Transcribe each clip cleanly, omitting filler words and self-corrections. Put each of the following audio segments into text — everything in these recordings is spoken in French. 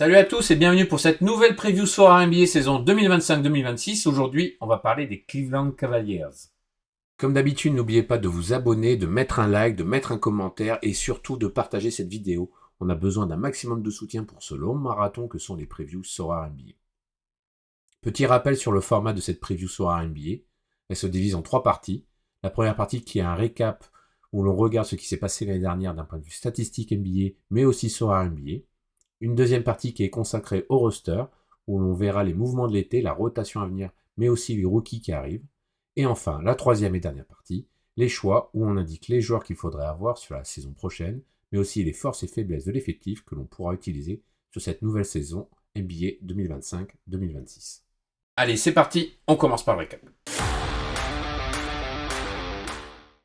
Salut à tous et bienvenue pour cette nouvelle preview soir NBA saison 2025-2026. Aujourd'hui, on va parler des Cleveland Cavaliers. Comme d'habitude, n'oubliez pas de vous abonner, de mettre un like, de mettre un commentaire et surtout de partager cette vidéo. On a besoin d'un maximum de soutien pour ce long marathon que sont les previews soir NBA. Petit rappel sur le format de cette preview soir NBA. Elle se divise en 3 parties. La première partie qui est un récap où l'on regarde ce qui s'est passé l'année dernière d'un point de vue statistique NBA, mais aussi soir NBA. Une deuxième partie qui est consacrée au roster, où l'on verra les mouvements de l'été, la rotation à venir, mais aussi les rookies qui arrivent. Et enfin, la troisième et dernière partie, les choix, où on indique les joueurs qu'il faudrait avoir sur la saison prochaine, mais aussi les forces et faiblesses de l'effectif que l'on pourra utiliser sur cette nouvelle saison NBA 2025-2026. Allez, c'est parti, on commence par le récap.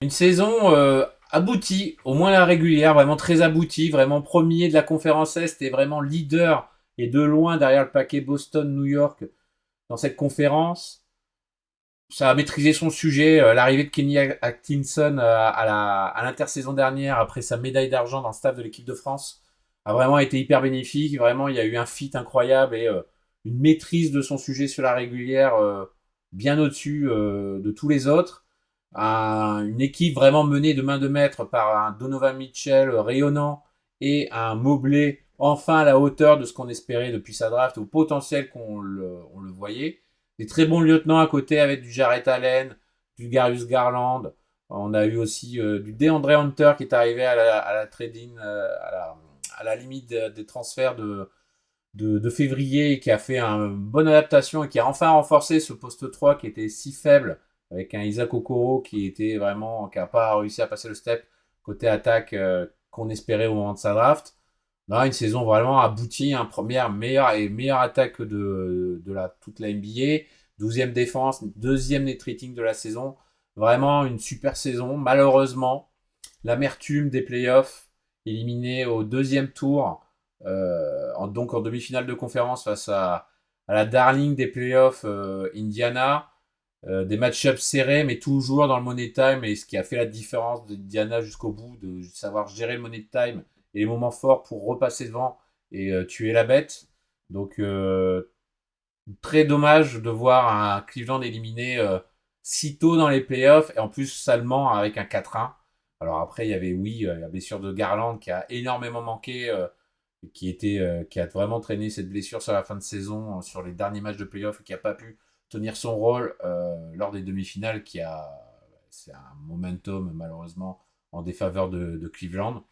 Une saison aboutie, au moins la régulière, vraiment très aboutie, vraiment premier de la conférence Est et vraiment leader et de loin derrière le paquet Boston-New York dans cette conférence. Ça a maîtrisé son sujet, l'arrivée de Kenny Atkinson à l'intersaison dernière après sa médaille d'argent dans le staff de l'équipe de France a vraiment été hyper bénéfique. Vraiment, il y a eu un fit incroyable et une maîtrise de son sujet sur la régulière bien au-dessus de tous les autres. Une équipe vraiment menée de main de maître par un Donovan Mitchell rayonnant et un Mobley enfin à la hauteur de ce qu'on espérait depuis sa draft, au potentiel qu'on le voyait. Des très bons lieutenants à côté avec du Jarrett Allen, du Darius Garland. On a eu aussi du DeAndre Hunter qui est arrivé à la trading, à la limite des transferts de février et qui a fait une bonne adaptation et qui a enfin renforcé ce poste 3 qui était si faible avec un Isaac Okoro qui n'a pas réussi à passer le step côté attaque qu'on espérait au moment de sa draft. Là, une saison vraiment aboutie, première meilleure attaque de toute la NBA, 12e défense, deuxième net rating de la saison. Vraiment une super saison. Malheureusement, l'amertume des playoffs, éliminé au deuxième tour, donc en demi-finale de conférence face à la darling des playoffs, Indiana. Des match-ups serrés, mais toujours dans le money time, et ce qui a fait la différence d'Indiana jusqu'au bout, de savoir gérer le money time et les moments forts pour repasser devant et tuer la bête. Donc, très dommage de voir un Cleveland éliminé si tôt dans les playoffs, et en plus salement avec un 4-1. Alors après, il y avait, la blessure de Garland qui a énormément manqué, qui a vraiment traîné cette blessure sur la fin de saison, sur les derniers matchs de playoffs, et qui n'a pas pu tenir son rôle lors des demi-finales, c'est un momentum malheureusement en défaveur de Cleveland.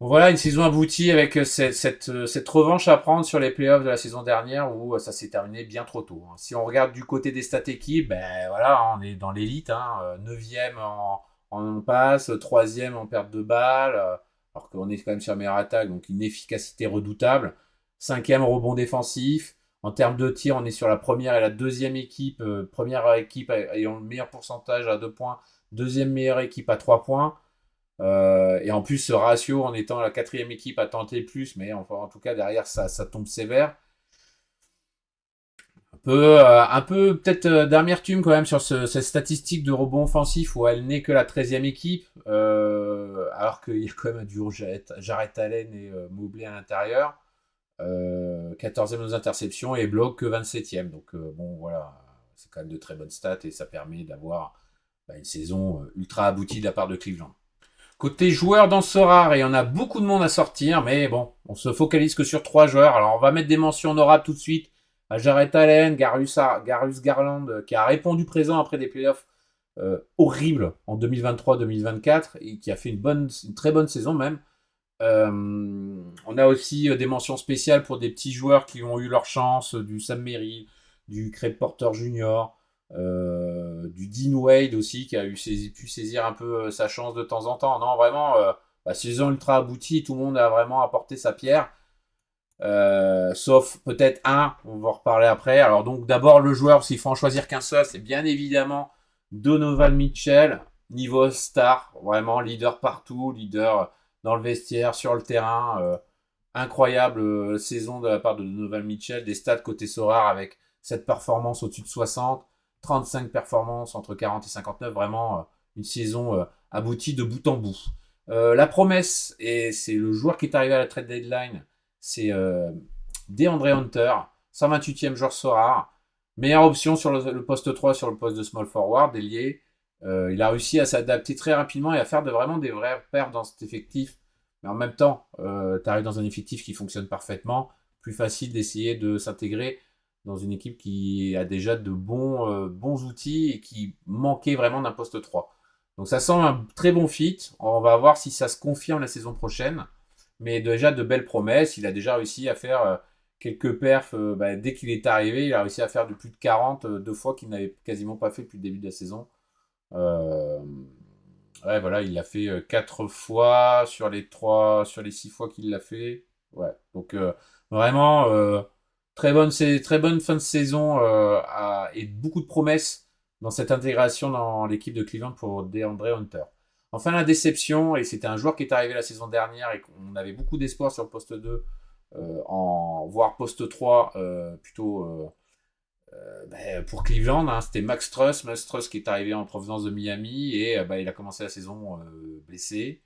Bon, voilà, une saison aboutie avec cette revanche à prendre sur les playoffs de la saison dernière où ça s'est terminé bien trop tôt. Si on regarde du côté des stats équipes, ben voilà, on est dans l'élite, 9e en passe, 3e en perte de balles, alors qu'on est quand même sur la meilleure attaque, donc une efficacité redoutable. 5e rebond défensif. En termes de tir, on est sur la première et la deuxième équipe. Première équipe ayant le meilleur pourcentage à 2 points, deuxième meilleure équipe à 3 points. Et en plus, ce ratio en étant la 4e équipe à tenter plus, mais enfin, en tout cas, derrière, ça tombe sévère. Un peu peut-être d'amertume quand même sur cette statistique de rebond offensif où elle n'est que la 13e équipe, alors qu'il y a quand même du Jarrett Allen et Mobley à l'intérieur. 14e aux interceptions et bloque que 27e. Donc bon, voilà, c'est quand même de très bonnes stats et ça permet d'avoir une saison ultra aboutie de la part de Cleveland. Côté joueurs dans ce rare, il y en a beaucoup de monde à sortir, mais bon, on se focalise que sur 3 joueurs. Alors on va mettre des mentions honorables tout de suite à Jarrett Allen, Darius Garland, qui a répondu présent après des playoffs horribles en 2023-2024 et qui a fait une très bonne saison même. On a aussi des mentions spéciales pour des petits joueurs qui ont eu leur chance, du Sam Merrill, du Craig Porter Jr., du Dean Wade aussi, qui a pu saisir un peu sa chance de temps en temps. Non, vraiment, saison ultra aboutie, tout le monde a vraiment apporté sa pierre. Sauf peut-être on va en reparler après. Alors donc d'abord le joueur, s'il faut en choisir qu'un seul, c'est bien évidemment Donovan Mitchell, niveau star, vraiment leader partout, leader dans le vestiaire, sur le terrain. Incroyable saison de la part de Donovan Mitchell, des stats côté Sorare avec cette performance au-dessus de 60, 35 performances entre 40 et 59, vraiment une saison aboutie de bout en bout. La promesse, et c'est le joueur qui est arrivé à la trade deadline, c'est DeAndre Hunter, 128e joueur Sorare. Meilleure option sur le poste 3, sur le poste de small forward, ailier. Il a réussi à s'adapter très rapidement et à faire vraiment des vraies perfs dans cet effectif. Mais en même temps, tu arrives dans un effectif qui fonctionne parfaitement. Plus facile d'essayer de s'intégrer dans une équipe qui a déjà de bons outils et qui manquait vraiment d'un poste 3. Donc ça semble un très bon fit. On va voir si ça se confirme la saison prochaine. Mais déjà de belles promesses. Il a déjà réussi à faire quelques perfs. Dès qu'il est arrivé, il a réussi à faire de plus de 40, 2 fois qu'il n'avait quasiment pas fait depuis le début de la saison. Ouais, voilà, il l'a fait 4 fois sur les 6 fois qu'il l'a fait. Ouais, donc vraiment très bonne fin de saison et beaucoup de promesses dans cette intégration dans l'équipe de Cleveland pour DeAndre Hunter. Enfin, la déception, et c'était un joueur qui est arrivé la saison dernière et qu'on avait beaucoup d'espoir sur le poste 2, voire poste 3 plutôt pour Cleveland, hein, c'était Max Truss. Max Truss qui est arrivé en provenance de Miami et il a commencé la saison blessé,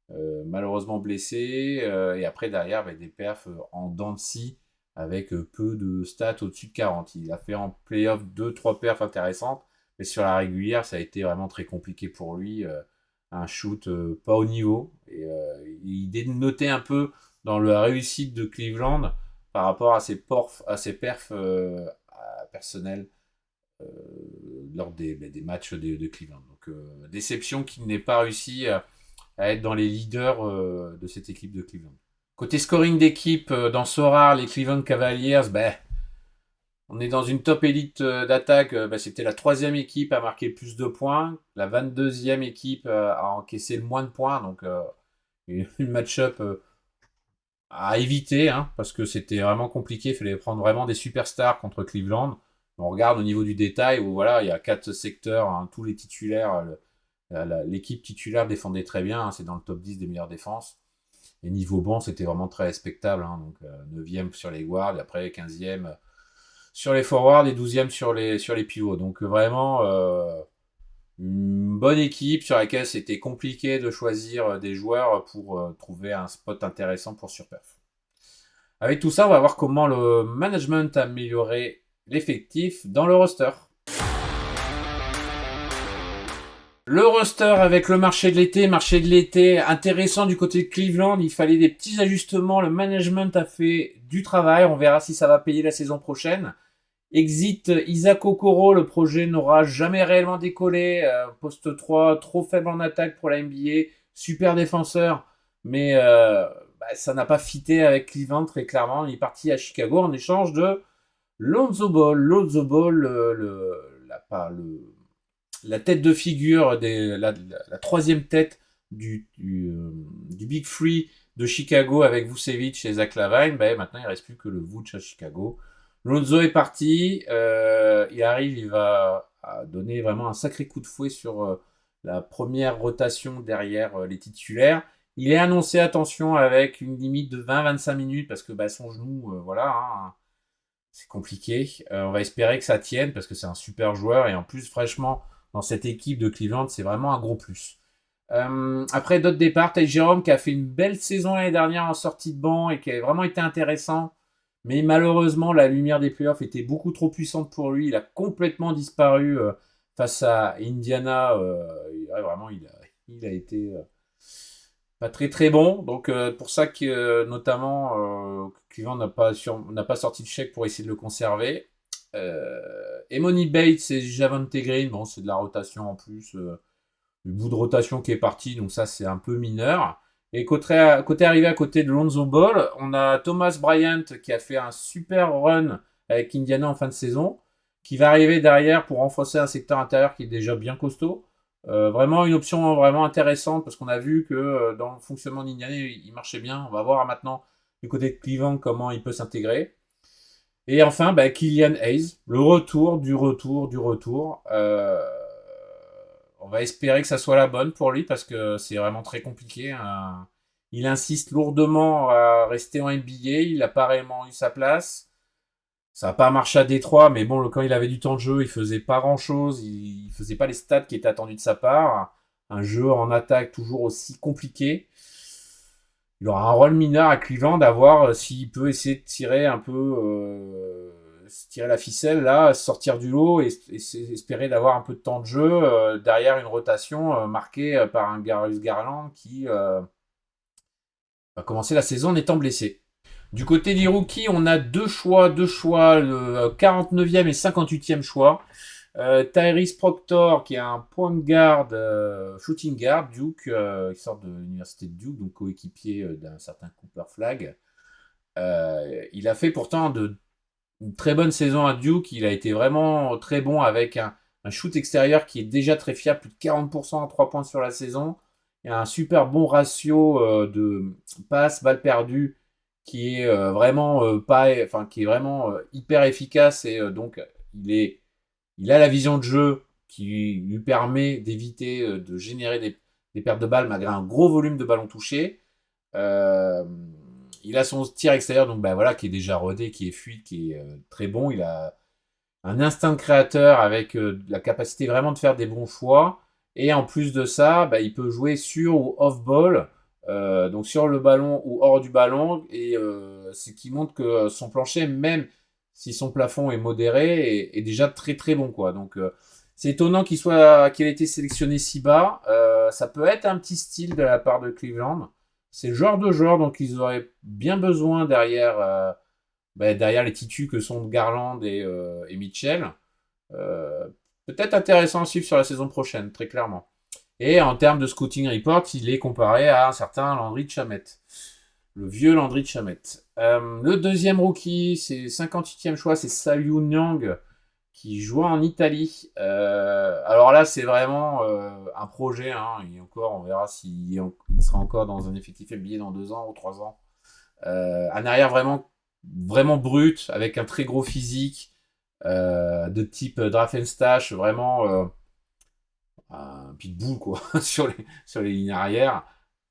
malheureusement blessé, et après derrière des perfs en dents de scie avec peu de stats au-dessus de 40. Il a fait en playoff 2-3 perfs intéressantes, mais sur la régulière ça a été vraiment très compliqué pour lui, un shoot pas au niveau, et il dénotait un peu dans la réussite de Cleveland par rapport à ses perfs personnel lors des matchs de Cleveland. Donc déception qu'il n'ait pas réussi à être dans les leaders de cette équipe de Cleveland. Côté scoring d'équipe, dans Sorare, les Cleveland Cavaliers, on est dans une top élite d'attaque. C'était la 3e équipe à marquer le plus de points, la 22e équipe à encaisser le moins de points. Donc une match-up à éviter, hein, parce que c'était vraiment compliqué. Il fallait prendre vraiment des superstars contre Cleveland. On regarde au niveau du détail où voilà, il y a 4 secteurs, hein, tous les titulaires. L'équipe titulaire défendait très bien, hein, c'est dans le top 10 des meilleures défenses. Et niveau banc, c'était vraiment très respectable. Hein, donc 9e sur les guards, et après 15e sur les forwards et 12e sur les pivots. Donc vraiment une bonne équipe sur laquelle c'était compliqué de choisir des joueurs pour trouver un spot intéressant pour surperf. Avec tout ça, on va voir comment le management a amélioré l'effectif dans le roster. Le roster avec le marché de l'été intéressant du côté de Cleveland, il fallait des petits ajustements, le management a fait du travail, on verra si ça va payer la saison prochaine. Exit Isaac Okoro, le projet n'aura jamais réellement décollé, poste 3, trop faible en attaque pour la NBA, super défenseur, mais ça n'a pas fité avec Cleveland très clairement, il est parti à Chicago en échange de Lonzo Ball, la tête de figure, la 3e tête du Big Free de Chicago avec Vucevic et Zach LaVine. Maintenant, il ne reste plus que le Vooch à Chicago. Lonzo est parti. Il arrive, il va donner vraiment un sacré coup de fouet sur la première rotation derrière les titulaires. Il est annoncé, attention, avec une limite de 20-25 minutes parce que son genou, voilà, hein, c'est compliqué. On va espérer que ça tienne parce que c'est un super joueur et en plus, franchement, dans cette équipe de Cleveland, c'est vraiment un gros plus. Après d'autres départs, Ty Jerome qui a fait une belle saison l'année dernière en sortie de banc et qui a vraiment été intéressant. Mais malheureusement, la lumière des playoffs était beaucoup trop puissante pour lui. Il a complètement disparu face à Indiana. Vraiment, il a été pas très très bon. Donc pour ça que notamment Cleveland n'a pas sorti de chèque pour essayer de le conserver. Emoni Bates et Javonte Green, bon, c'est de la rotation en plus, le bout de rotation qui est parti, donc ça c'est un peu mineur. Et côté arrivé à côté de Lonzo Ball, on a Thomas Bryant qui a fait un super run avec Indiana en fin de saison, qui va arriver derrière pour renforcer un secteur intérieur qui est déjà bien costaud. Vraiment une option vraiment intéressante parce qu'on a vu que dans le fonctionnement d'Indiana, il marchait bien. On va voir maintenant du côté de Cleveland comment il peut s'intégrer. Et enfin, Killian Hayes, le retour du retour. On va espérer que ça soit la bonne pour lui parce que c'est vraiment très compliqué. Hein. Il insiste lourdement à rester en NBA. Il n'a pas réellement eu sa place. Ça n'a pas marché à Détroit, mais bon, quand il avait du temps de jeu, il faisait pas grand-chose. Il faisait pas les stats qui étaient attendus de sa part. Un jeu en attaque toujours aussi compliqué. il aura un rôle mineur à Cleveland à voir s'il peut essayer de tirer un peu tirer la ficelle là, sortir du lot et espérer d'avoir un peu de temps de jeu derrière une rotation marquée par un Darius Garland qui va commencer la saison en étant blessé. Du côté des rookies, on a deux choix, le 49e et 58e choix. Tyrese Proctor, qui est un point de garde, shooting guard, Duke, qui sort de l'université de Duke, donc coéquipier d'un certain Cooper Flagg. Il a fait pourtant une très bonne saison à Duke. Il a été vraiment très bon avec un shoot extérieur qui est déjà très fiable, plus de 40% à 3 points sur la saison. Il a un super bon ratio de passes, balles perdues, qui est vraiment qui est vraiment hyper efficace et donc il a la vision de jeu qui lui permet d'éviter de générer des pertes de balles malgré un gros volume de ballons touchés. Euh, il a son tir extérieur donc voilà qui est déjà rodé, qui est fluide, qui est très bon. Il a un instinct de créateur avec la capacité vraiment de faire des bons choix. Et en plus de ça, il peut jouer sur ou off ball, donc sur le ballon ou hors du ballon, et ce qui montre que son plancher, même si son plafond est modéré, est déjà très très bon quoi. Donc c'est étonnant qu'il ait été sélectionné si bas. Ça peut être un petit style de la part de Cleveland. C'est le genre de joueur donc ils auraient bien besoin derrière les titus que sont Garland et Mitchell. Euh, Peut-être intéressant à suivre sur la saison prochaine, très clairement. Et en termes de scouting report, il est comparé à un certain Landry Shamet. Le vieux Landry Shamet. Le deuxième rookie, c'est 58e choix, c'est Saliou Niang, qui joue en Italie. Alors là, c'est vraiment un projet. Hein, et encore, on verra s'il sera encore dans un effectif NBA dans 2 ans ou 3 ans. Un arrière vraiment, vraiment brut, avec un très gros physique, de type draft and stash, vraiment un pitbull quoi, sur les lignes arrière.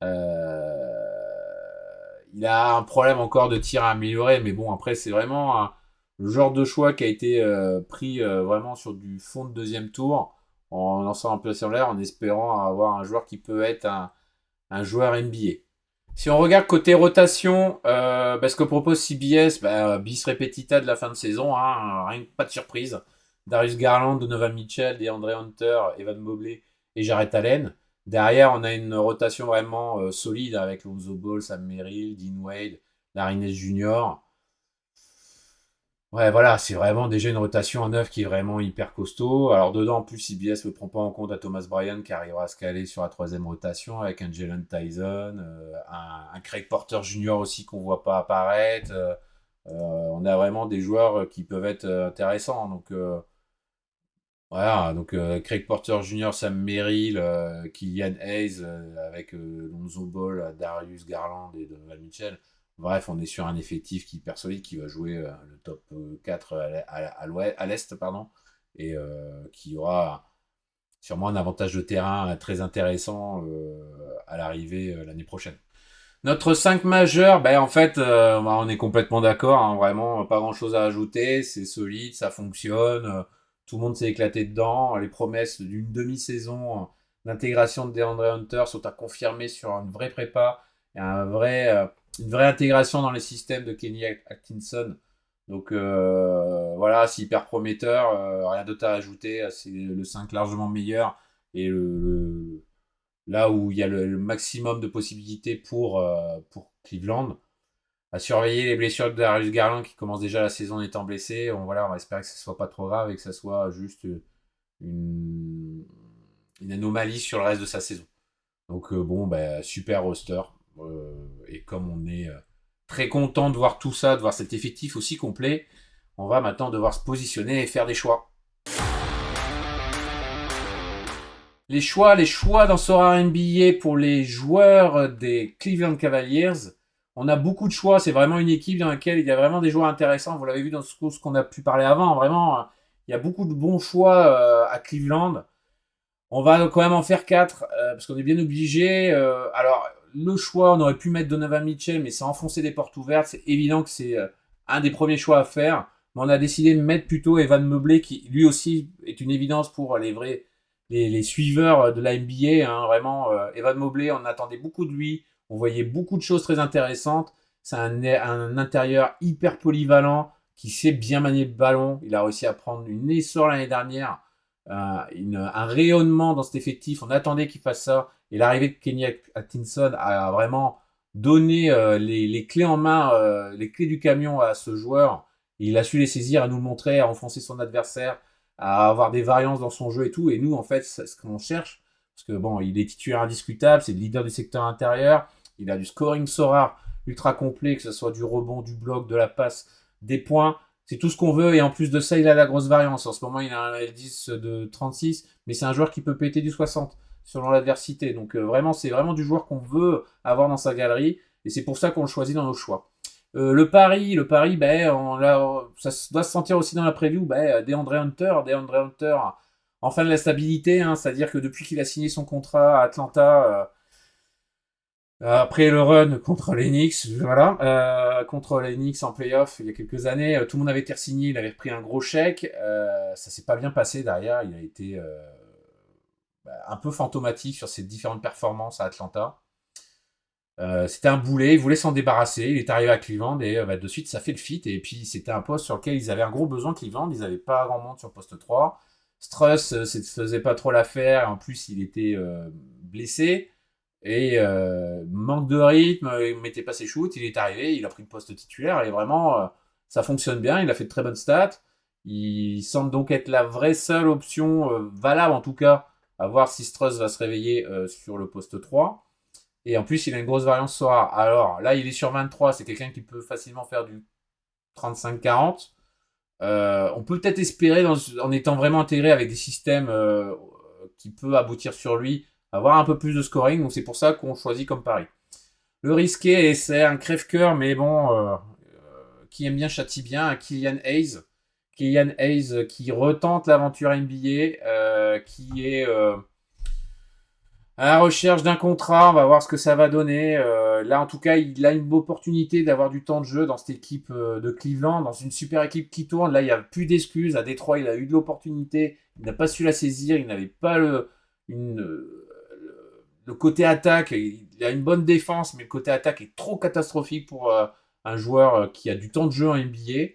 Euh, il a un problème encore de tir à améliorer, mais bon, après, c'est vraiment le genre de choix qui a été pris vraiment sur du fond de deuxième tour, en lançant un peu sur l'air, en espérant avoir un joueur qui peut être un joueur NBA. Si on regarde côté rotation, ce que propose CBS, bis repetita de la fin de saison, hein, rien, pas de surprise. Darius Garland, Donovan Mitchell, DeAndre Hunter, Evan Mobley et Jarrett Allen. Derrière, on a une rotation vraiment solide avec Lonzo Ball, Sam Merrill, Dean Wade, Larry Nance Jr. Ouais, voilà, c'est vraiment déjà une rotation en neuf qui est vraiment hyper costaud. Alors dedans, en plus, CBS ne prend pas en compte à Thomas Bryan qui arrivera à se caler sur la troisième rotation avec un Jalen Tyson, un Craig Porter Jr. aussi qu'on voit pas apparaître. On a vraiment des joueurs qui peuvent être intéressants. Donc voilà, donc Craig Porter Jr., Sam Merrill, Killian Hayes avec Lonzo Ball, Darius Garland et Donovan Mitchell. Bref, on est sur un effectif qui est hyper solide, qui va jouer le top 4 à l'Est, pardon, et qui aura sûrement un avantage de terrain très intéressant à l'arrivée l'année prochaine. Notre 5 majeur, en fait, on est complètement d'accord, hein, vraiment, pas grand-chose à ajouter, c'est solide, ça fonctionne, tout le monde s'est éclaté dedans, les promesses d'une demi-saison d'intégration de DeAndre Hunter sont à confirmer sur une vraie prépa et une vraie intégration dans les systèmes de Kenny Atkinson. Donc voilà, c'est hyper prometteur, rien d'autre à ajouter, c'est le 5 largement meilleur et là où il y a le maximum de possibilités pour Cleveland. À surveiller les blessures de Darius Garland qui commence déjà la saison en étant blessé. On va espérer que ce soit pas trop grave et que ce soit juste une, une anomalie sur le reste de sa saison. Donc super roster. Et comme on est très content de voir tout ça, de voir cet effectif aussi complet, on va maintenant devoir se positionner et faire des choix. Les choix dans Sora NBA pour les joueurs des Cleveland Cavaliers. On a beaucoup de choix. C'est vraiment une équipe dans laquelle il y a vraiment des joueurs intéressants. Vous l'avez vu dans ce qu'on a pu parler avant. Vraiment, il y a beaucoup de bons choix à Cleveland. On va quand même en faire 4 parce qu'on est bien obligé. Alors, le choix, on aurait pu mettre Donovan Mitchell, mais c'est enfoncer des portes ouvertes. C'est évident que c'est un des premiers choix à faire. Mais on a décidé de mettre plutôt Evan Mobley, qui lui aussi est une évidence pour les suiveurs de la NBA. Hein, vraiment, Evan Mobley, on attendait beaucoup de lui. On voyait beaucoup de choses très intéressantes. C'est un intérieur hyper polyvalent qui sait bien manier le ballon. Il a réussi à prendre une essor l'année dernière, un rayonnement dans cet effectif. On attendait qu'il fasse ça. Et l'arrivée de Kenny Atkinson a vraiment donné les clés en main, les clés du camion à ce joueur. Et il a su les saisir, à nous le montrer, à enfoncer son adversaire, à avoir des variances dans son jeu et tout. Et nous, en fait, c'est ce qu'on cherche, parce que bon, il est titulaire indiscutable, c'est le leader du secteur intérieur, il a du scoring Sora ultra complet, que ce soit du rebond, du bloc, de la passe, des points. C'est tout ce qu'on veut, et en plus de ça, il a la grosse variance. En ce moment, il a un L10 de 36, mais c'est un joueur qui peut péter du 60 selon l'adversité. Donc vraiment, c'est vraiment du joueur qu'on veut avoir dans sa galerie, et c'est pour ça qu'on le choisit dans nos choix. Le pari, ça doit se sentir aussi dans la preview. DeAndre Hunter, enfin de la stabilité, hein, c'est-à-dire que depuis qu'il a signé son contrat à Atlanta, après le run contre les Knicks, voilà, contre les Knicks en playoff il y a quelques années, tout le monde avait été re-signé, il avait repris un gros chèque, ça s'est pas bien passé derrière, il a été un peu fantomatique sur ses différentes performances à Atlanta. C'était un boulet, il voulait s'en débarrasser, il est arrivé à Cleveland et de suite ça fait le fit, et puis c'était un poste sur lequel ils avaient un gros besoin. Cleveland, ils n'avaient pas grand monde sur poste 3. Struss faisait pas trop l'affaire, en plus il était blessé et manque de rythme, il mettait pas ses shoots, il est arrivé, il a pris le poste titulaire et vraiment ça fonctionne bien, il a fait de très bonnes stats, il semble donc être la vraie seule option valable en tout cas, à voir si Struss va se réveiller sur le poste 3. Et en plus, il a une grosse variance Sora. Alors là, il est sur 23. C'est quelqu'un qui peut facilement faire du 35-40. On peut peut-être espérer, en étant vraiment intégré avec des systèmes qui peuvent aboutir sur lui, avoir un peu plus de scoring. Donc c'est pour ça qu'on choisit comme pari. Le risqué, et c'est un crève-cœur, mais bon, qui aime bien châtie bien, Killian Hayes. Killian Hayes qui retente l'aventure NBA, qui est à la recherche d'un contrat. On va voir ce que ça va donner. Là, en tout cas, il a une opportunité d'avoir du temps de jeu dans cette équipe de Cleveland, dans une super équipe qui tourne. Là, il n'y a plus d'excuses. À Détroit, il a eu de l'opportunité. Il n'a pas su la saisir. Il n'avait pas le côté attaque. Il a une bonne défense, mais le côté attaque est trop catastrophique pour un joueur qui a du temps de jeu en NBA.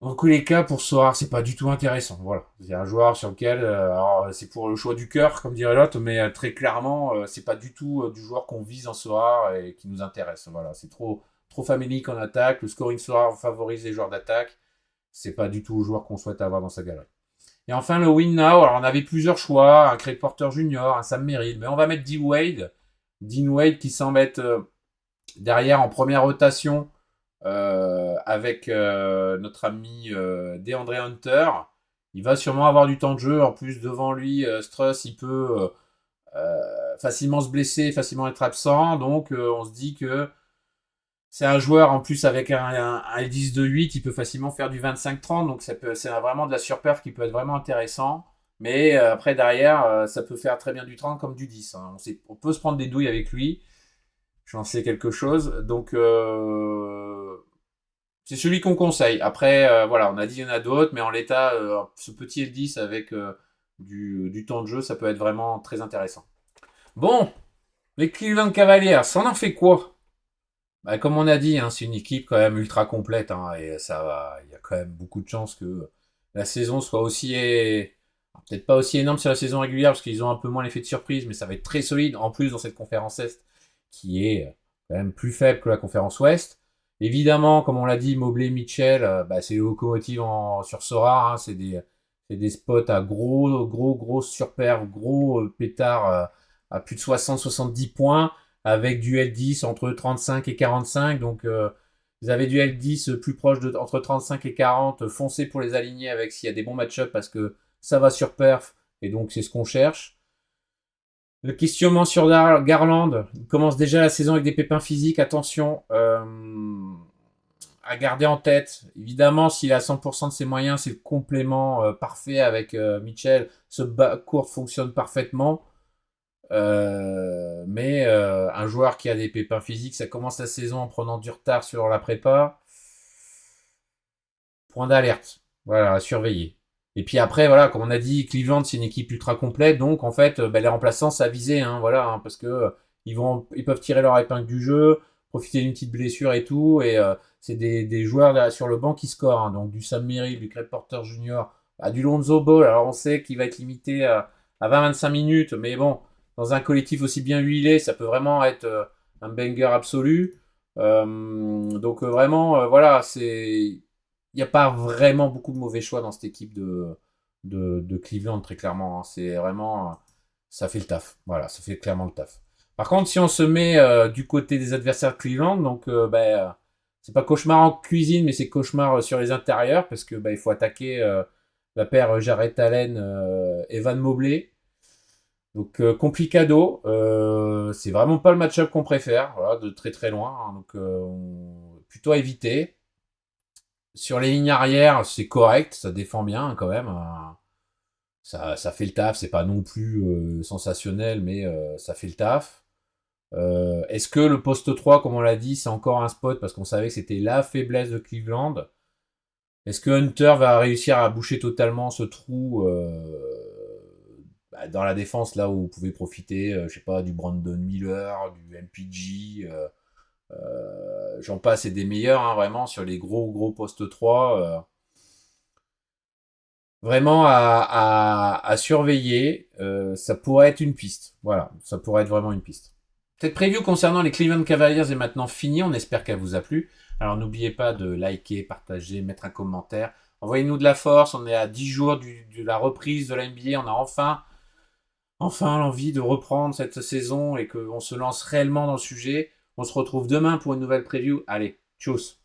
En tous les cas, pour Soar, c'est pas du tout intéressant. Voilà, c'est un joueur sur lequel, alors, c'est pour le choix du cœur, comme dirait l'autre, mais très clairement, c'est pas du tout du joueur qu'on vise en Soar et qui nous intéresse. Voilà, c'est trop famélique en attaque. Le scoring Soar favorise les joueurs d'attaque. C'est pas du tout le joueur qu'on souhaite avoir dans sa galerie. Et enfin, le win now. Alors, on avait plusieurs choix, un Craig Porter Jr., un Sam Merrill, mais on va mettre Dean Wade. Dean Wade qui semble être derrière en première rotation avec notre ami DeAndre Hunter. Il va sûrement avoir du temps de jeu. En plus, devant lui, Struss, il peut facilement se blesser, facilement être absent. Donc, on se dit que c'est un joueur, en plus, avec un 10 de 8, il peut facilement faire du 25-30. Donc, c'est vraiment de la surperf qui peut être vraiment intéressant. Mais après, derrière, ça peut faire très bien du 30 comme du 10. Hein. On peut se prendre des douilles avec lui. J'en sais quelque chose. Donc, c'est celui qu'on conseille. Après, voilà, on a dit qu'il y en a d'autres, mais en l'état, ce petit L10 avec du temps de jeu, ça peut être vraiment très intéressant. Bon, les Cleveland Cavaliers, ça en fait quoi? Comme on a dit, hein, c'est une équipe quand même ultra complète, hein, et il y a quand même beaucoup de chances que la saison soit aussi, peut-être pas aussi énorme sur la saison régulière, parce qu'ils ont un peu moins l'effet de surprise, mais ça va être très solide, en plus dans cette conférence Est, qui est quand même plus faible que la conférence Ouest. Évidemment, comme on l'a dit, Mobley, Mitchell, c'est les locomotives sur Sora, hein, c'est des spots à gros surperf, gros pétards à plus de 60-70 points, avec du L10 entre 35 et 45. Donc, vous avez du L10 plus proche entre 35 et 40, foncez pour les aligner avec s'il y a des bons match-up, parce que ça va sur perf, et donc c'est ce qu'on cherche. Le questionnement sur Garland, il commence déjà la saison avec des pépins physiques, attention à garder en tête. Évidemment, s'il a 100% de ses moyens, c'est le complément parfait avec Mitchell. Ce backcourt fonctionne parfaitement. Mais un joueur qui a des pépins physiques, ça commence la saison en prenant du retard sur la prépa. Point d'alerte. Voilà, à surveiller. Et puis après, voilà, comme on a dit, Cleveland, c'est une équipe ultra complète. Donc, en fait, les remplaçants, ça a visé, hein, voilà, hein, parce que Ils peuvent tirer leur épingle du jeu, profiter d'une petite blessure et tout. Et c'est des joueurs là, sur le banc qui scorent. Hein. Donc du Sam Merrill, du Craig Porter Jr., du Lonzo Ball. Alors on sait qu'il va être limité à 20-25 minutes. Mais bon, dans un collectif aussi bien huilé, ça peut vraiment être un banger absolu. Vraiment, voilà, il n'y a pas vraiment beaucoup de mauvais choix dans cette équipe de Cleveland, très clairement. Hein. C'est vraiment, ça fait le taf. Voilà, ça fait clairement le taf. Par contre, si on se met du côté des adversaires de Cleveland, donc c'est pas cauchemar en cuisine, mais c'est cauchemar sur les intérieurs, parce que il faut attaquer la paire Jarrett Allen, Evan Mobley. Donc complicado, c'est vraiment pas le match-up qu'on préfère, voilà, de très très loin. Hein. Donc plutôt à éviter. Sur les lignes arrière, c'est correct, ça défend bien hein, quand même. Ça fait le taf, c'est pas non plus sensationnel, mais ça fait le taf. Est-ce que le poste 3, comme on l'a dit, c'est encore un spot parce qu'on savait que c'était la faiblesse de Cleveland? Est-ce que Hunter va réussir à boucher totalement ce trou dans la défense, là où vous pouvez profiter, je sais pas, du Brandon Miller, du MPG, j'en passe et des meilleurs, hein, vraiment, sur les gros postes 3. Vraiment à surveiller, ça pourrait être une piste. Voilà, ça pourrait être vraiment une piste. Cette preview concernant les Cleveland Cavaliers est maintenant finie. On espère qu'elle vous a plu. Alors n'oubliez pas de liker, partager, mettre un commentaire. Envoyez-nous de la force. On est à 10 jours de la reprise de la NBA. On a enfin l'envie de reprendre cette saison et qu'on se lance réellement dans le sujet. On se retrouve demain pour une nouvelle preview. Allez, tchuss!